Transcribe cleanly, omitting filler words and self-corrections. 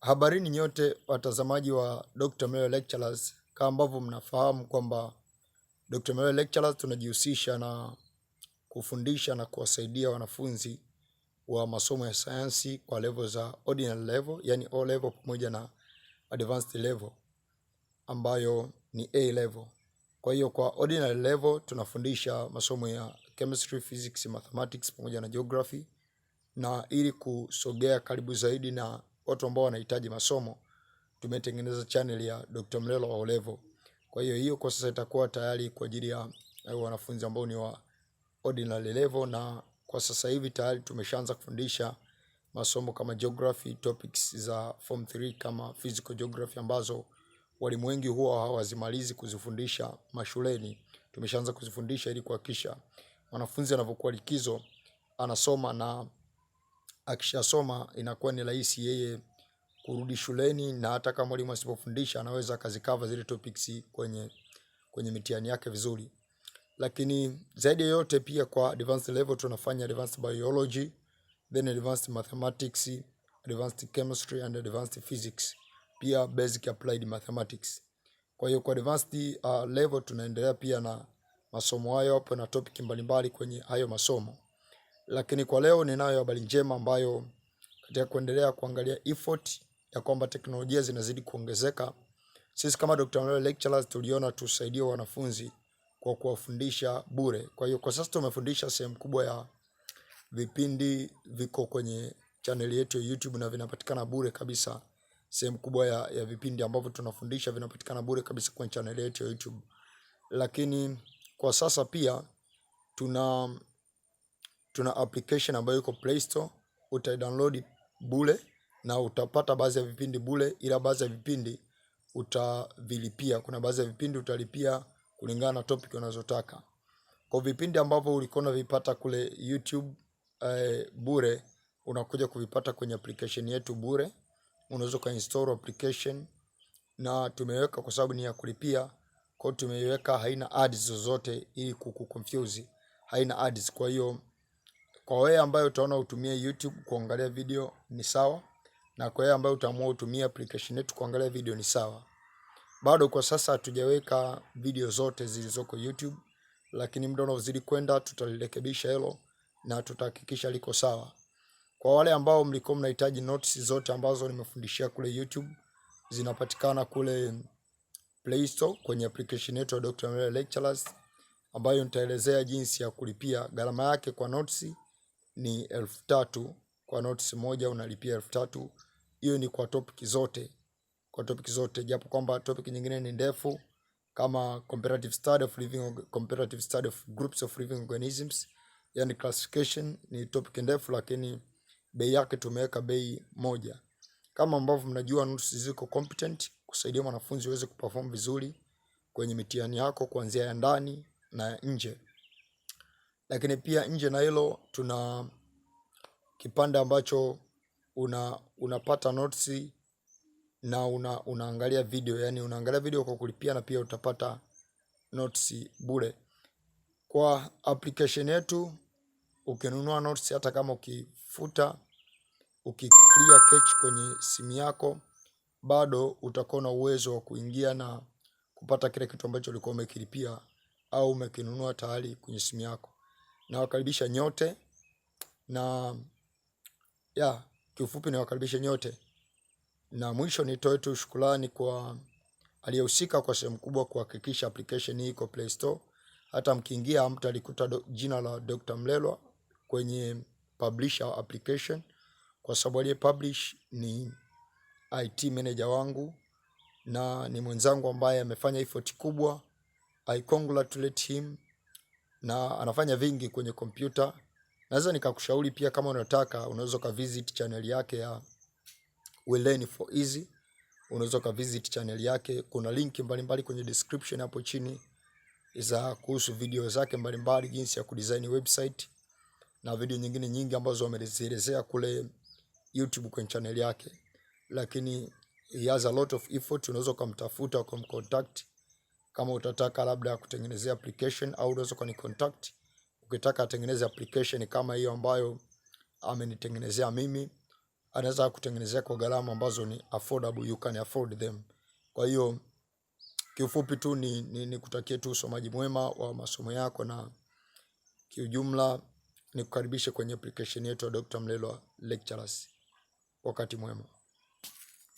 Habarini nyote watazamaji wa Dr. Mlelwa Lectures. Kama ambavyo mnafahamu kwamba Dr. Mlelwa Lectures tunajihusisha na kufundisha na kuwasaidia wanafunzi wa masomo ya sayansi kwa level za ordinary level, yani O-level pamoja na advanced level ambayo ni A-level. Kwa hiyo kwa ordinary level tunafundisha masomo ya chemistry, physics, mathematics pamoja na geography, na ili kusogea karibu zaidi na watu ambao wanahitaji masomo tumetengeneza channel ya Dr. Mlelwa O-level. Kwa hiyo kwa sasa itakuwa tayari kwa ajili ya wanafunzi ambao ni wa ordinary level, na kwa sasa hivi tayari tumeshaanza kufundisha masomo kama geography, topics za form 3 kama physical geography ambazo walimu wengi huwa hawazimalizi kuzifundisha mashuleni. Tumeshaanza kuzifundisha ili kuhakikisha wanafunzi anapokuwa likizo anasoma, na akishasoma inakuwa ni rahisi yeye kurudi shuleni, na hata kama mwalimu asipofundisha anaweza kazikava zile topics kwenye mitihani yake vizuri. Lakini zaidi yote pia kwa advanced level tunafanya advanced biology, then advanced mathematics, advanced chemistry and advanced physics, pia basic applied mathematics. Kwa hiyo kwa advanced level tunaendelea pia na masomo hayo hapo na topic mbalimbali kwenye hayo masomo. Lakini kwa leo ninayo habari njema ambayo katika kuendelea kuangalia effort ya kwamba teknolojia zinazidi kuongezeka, sisi kama Dr. Mlelwa Lectures tuliona tusaidie wanafunzi kwa kuwafundisha bure. Kwa hiyo kwa sasa tumefundisha sehemu kubwa ya vipindi viko kwenye channel yetu ya YouTube na vinapatikana bure kabisa. Sehemu kubwa ya vipindi ambavyo tunafundisha vinapatikana bure kabisa kwenye channel yetu ya YouTube. Lakini kwa sasa pia tuna application ambayo iko playstore, utaidownload bure na utapata baadhi ya vipindi bure, ila baadhi ya vipindi utavilipia. Kuna baadhi ya vipindi utalipia kulingana na topic unazotaka. Kwa vipindi ambavyo ulikuwa unavipata kule YouTube bure, unakuja kuvipata kwenye application yetu bure. Unaweza kuinstall application, na tumeweka kwa sababu ni ya kulipia, kwa tumeiweka haina ads zozote ili kukuconfuse, haina ads. Kwa hiyo kwa wewe ambaye utaona utumie YouTube kuangalia video ni sawa, na kwa wewe ambaye utaamua utumie application yetu kuangalia video ni sawa. Bado kwa sasa hatujaweka video zote zilizoko YouTube, lakini muda unaozidi kwenda tutalirekebisha hilo na tutahakikisha liko sawa. Kwa wale ambao mlikuwa mnahitaji notes zote ambazo nimefundishia kule YouTube, zinapatikana kule Play Store kwenye application yetu ya Dr. Mlelwa Lectures, ambayo nitaelezea jinsi ya kulipia. Gharama yake kwa notes ni 3,000. Kwa notes moja unalipia 3,000. Hiyo ni kwa topic zote. Kwa topic zote, japo kwamba topic nyingine ni ndefu kama comparative study of groups of living organisms, yani classification, ni topic ndefu, lakini bei yake tumeweka bei moja. Kama ambavyo mnajua, notes ziko competent kusaidia mwanafunzi aweze kuperform vizuri kwenye mitihani yako kuanzia ya ndani na nje. Lakini pia nje na hilo tuna kipande ambacho unapata notes na unaangalia video, yani unaangalia video kwa kulipia, na pia utapata notes bure. Kwa application yetu ukinunua notes, hata kama ukiclear cache kwenye simu yako, bado utakuwa na uwezo wa kuingia na kupata kile kitu ambacho ulikuwa umekilipia au umekinunua tayari kwenye simu yako. Na wakaribisha nyote, na kiufupi nawakaribisha nyote. Na mwisho nitoe tu shukrani kwa aliyehusika kwa sehemu kubwa kuhakikisha application hii iko Play Store. Hata mkiingia mtalikuta jina la Dr. Mlelwa kwenye publisher application, kwa sababu aliye publish ni IT manager wangu na ni mwenzangu ambaye amefanya effort kubwa. I congratulate him, na anafanya vingi kwenye kompyuta. Naweza nikakushauri pia, kama unataka unaweza ka visit channel yake ya We Learn for Easy. Unaweza ka visit channel yake, kuna link mbalimbali kwenye description hapo chini za kuhusu video zake mbalimbali, jinsi ya kudesign website na video nyingine nyingi ambazo wamezielezea kule YouTube kwenye channel yake. Lakini he has a lot of effort. Unaweza kumtafuta, kumcontact kama utataka labda kutengenezea application, au unaweza kunicontact ukitaka atengeneze application kama hiyo ambayo amenitengenezea mimi. anaweza kutengenezea kwa gharama ambazo ni affordable, you can afford them. Kwa hiyo kiufupi tu ni kutakie tu usomaji mwema wa masomo yako, na kiujumla ni kukaribisha kwenye application yetu ya Dr. Mlelwa Lectures. Wakati mwema.